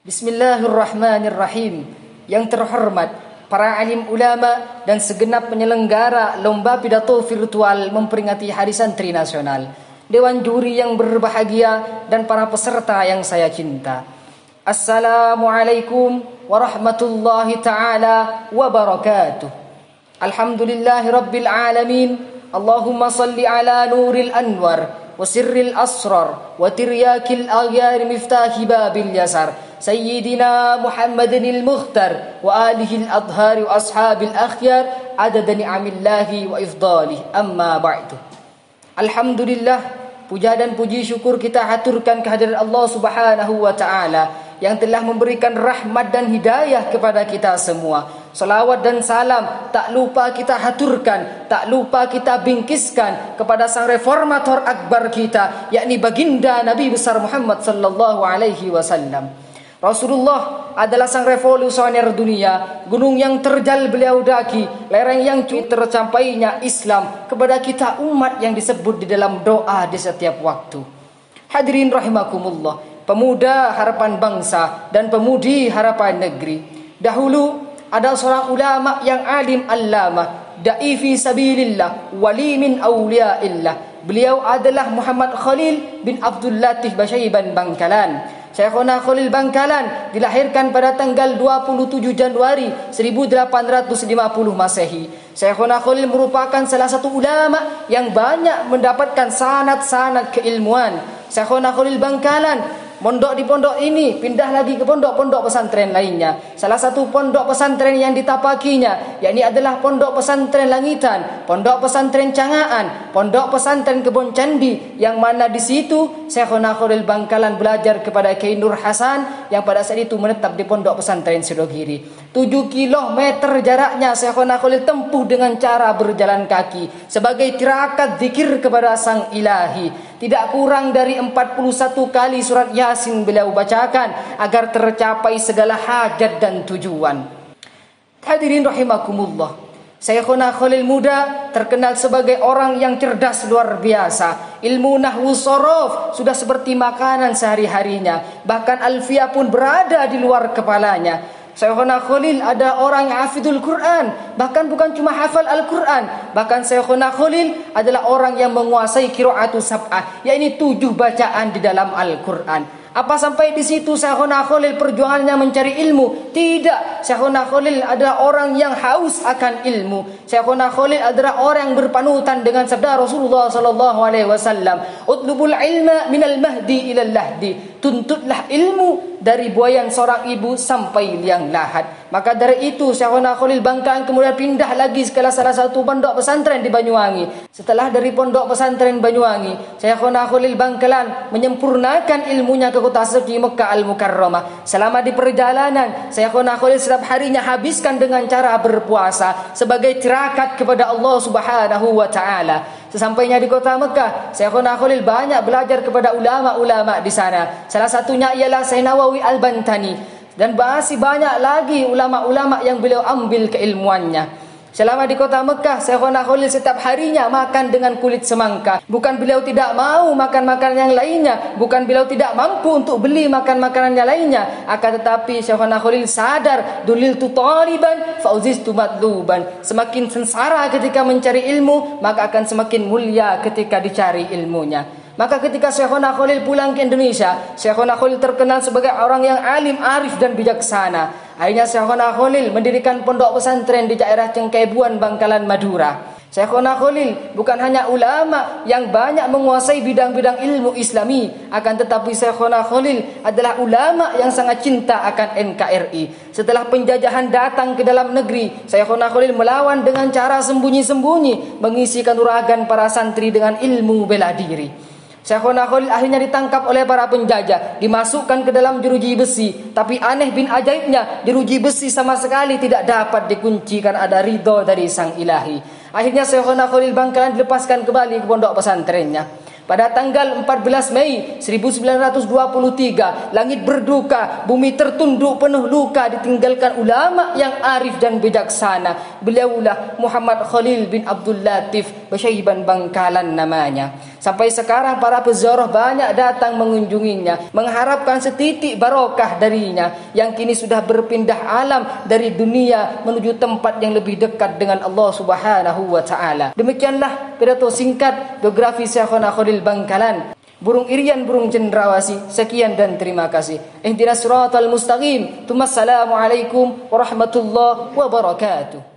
Bismillahirrahmanirrahim. Yang terhormat para alim ulama dan segenap penyelenggara lomba pidato virtual memperingati Hari Santri Nasional, Dewan Juri yang berbahagia dan para peserta yang saya cinta. Assalamualaikum warahmatullahi taala wabarakatuh. Alhamdulillahi rabbil alamin. Allahumma salli ala nuril anwar وسر الأسرار وترياك الأغيار مفتاح باب اليسار سيدنا محمد المختار وآله الأطهار وأصحاب الأخيار عدد نعم الله وإفضاله أما بعد. Alhamdulillah, puja dan puji syukur kita haturkan kehadirat Allah Subhanahu wa taala yang telah memberikan rahmat dan hidayah kepada kita semua. Salawat dan salam tak lupa kita haturkan, tak lupa kita bingkiskan kepada sang reformator akbar kita, yakni baginda Nabi besar Muhammad sallallahu alaihi wasallam. Rasulullah adalah sang revolusioner dunia, gunung yang terjal beliau daki, lereng yang tercampainya Islam kepada kita umat yang disebut di dalam doa di setiap waktu. Hadirin rahimakumullah, pemuda harapan bangsa dan pemudi harapan negeri. Dahulu ada seorang ulama yang alim allamah, da'i fi sabilillah, wali min awliyaillah. Beliau adalah Muhammad Khalil bin Abdul Latif Basyaiban Bangkalan. Syekhona Khalil Bangkalan dilahirkan pada tanggal 27 Januari 1850 Masehi. Syekhona Khalil merupakan salah satu ulama yang banyak mendapatkan sanad-sanad keilmuan. Syekhona Khalil Bangkalan mondok di pondok ini, pindah lagi ke pondok-pondok pesantren lainnya. Salah satu pondok pesantren yang ditapakinya yakni adalah Pondok Pesantren Langitan, Pondok Pesantren Cangaan, Pondok Pesantren Kebon Candi, yang mana di situ Syekhona Khalil Bangkalan belajar kepada Kiai Nur Hasan yang pada saat itu menetap di Pondok Pesantren Sidogiri. 7 kilometer jaraknya Syekhona Khalil tempuh dengan cara berjalan kaki sebagai tirakat zikir kepada Sang Ilahi. Tidak kurang dari 41 kali surat Yasin beliau bacakan agar tercapai segala hajat dan tujuan. Hadirin rahimakumullah, Syekhona Khalil muda terkenal sebagai orang yang cerdas luar biasa. Ilmu nahwu sorof sudah seperti makanan sehari-harinya. Bahkan alfiyah pun berada di luar kepalanya. Syekhona Khalil ada orang yang hafidul Quran, bahkan bukan cuma hafal Al-Quran, bahkan Syekhona Khalil adalah orang yang menguasai qiraatu sab'ah, yakni 7 bacaan di dalam Al-Quran. Apa sampai di situ Syekhona Khalil perjuangannya mencari ilmu? Tidak. Syekhona Khalil adalah orang yang haus akan ilmu. Syekhona Khalil adalah orang yang berpanutan dengan sabda Rasulullah sallallahu alaihi wasallam, "Utlubul ilma minal mahdi ilal lahdi." Tuntutlah ilmu dari buayan seorang ibu sampai liang lahat. Maka dari itu Syekhona Khalil Bangkalan kemudian pindah lagi ke salah satu pondok pesantren di Banyuwangi. Setelah dari pondok pesantren Banyuwangi, Syekhona Khalil Bangkalan menyempurnakan ilmunya ke kota suci Mekah Al-Mukarramah. Selama di perjalanan, Syekhona Khalil setiap harinya habiskan dengan cara berpuasa sebagai tirakat kepada Allah Subhanahu wa taala. Sesampainya di kota Mekah, Syekhona Khalil banyak belajar kepada ulama-ulama di sana. Salah satunya ialah Syekh Nawawi Al-Bantani, dan masih banyak lagi ulama-ulama yang beliau ambil keilmuannya. Selama di kota Mekah, Syekhona Khalil setiap harinya makan dengan kulit semangka. Bukan beliau tidak mau makan makanan yang lainnya, bukan beliau tidak mampu untuk beli makan makanan yang lainnya, akan tetapi Syekhona Khalil sadar, duliltu taliban fauziztu matluban. Semakin sengsara ketika mencari ilmu, maka akan semakin mulia ketika dicari ilmunya. Maka ketika Syekhona Khalil pulang ke Indonesia, Syekhona Khalil terkenal sebagai orang yang alim, arif dan bijaksana. Akhirnya Syekhona Khalil mendirikan pondok pesantren di daerah Cengkaibuan, Bangkalan, Madura. Syekhona Khalil bukan hanya ulama yang banyak menguasai bidang-bidang ilmu Islami, akan tetapi Syekhona Khalil adalah ulama yang sangat cinta akan NKRI. Setelah penjajahan datang ke dalam negeri, Syekhona Khalil melawan dengan cara sembunyi-sembunyi, mengisi kanuragan para santri dengan ilmu bela diri. Syekhona Khalil akhirnya ditangkap oleh para penjajah, dimasukkan ke dalam jeruji besi. Tapi aneh bin ajaibnya, jeruji besi sama sekali tidak dapat dikunci karena ada ridho dari Sang Ilahi. Akhirnya Syekhona Khalil Bangkalan dilepaskan kembali ke pondok pesantrennya. Pada tanggal 14 Mei 1923, langit berduka, bumi tertunduk penuh luka ditinggalkan ulama yang arif dan bijaksana. Beliaulah Muhammad Khalil bin Abdul Latif Basyaiban Bangkalan namanya. Sampai sekarang para peziarah banyak datang mengunjunginya, mengharapkan setitik barokah darinya yang kini sudah berpindah alam dari dunia menuju tempat yang lebih dekat dengan Allah Subhanahu wa taala. Demikianlah pidato singkat biografi Syekhona Khalil Bangkalan, burung irian burung cendrawasih. Sekian dan terima kasih. Ihdinas siratal mustaqim. Assalamualaikum warahmatullahi wabarakatuh.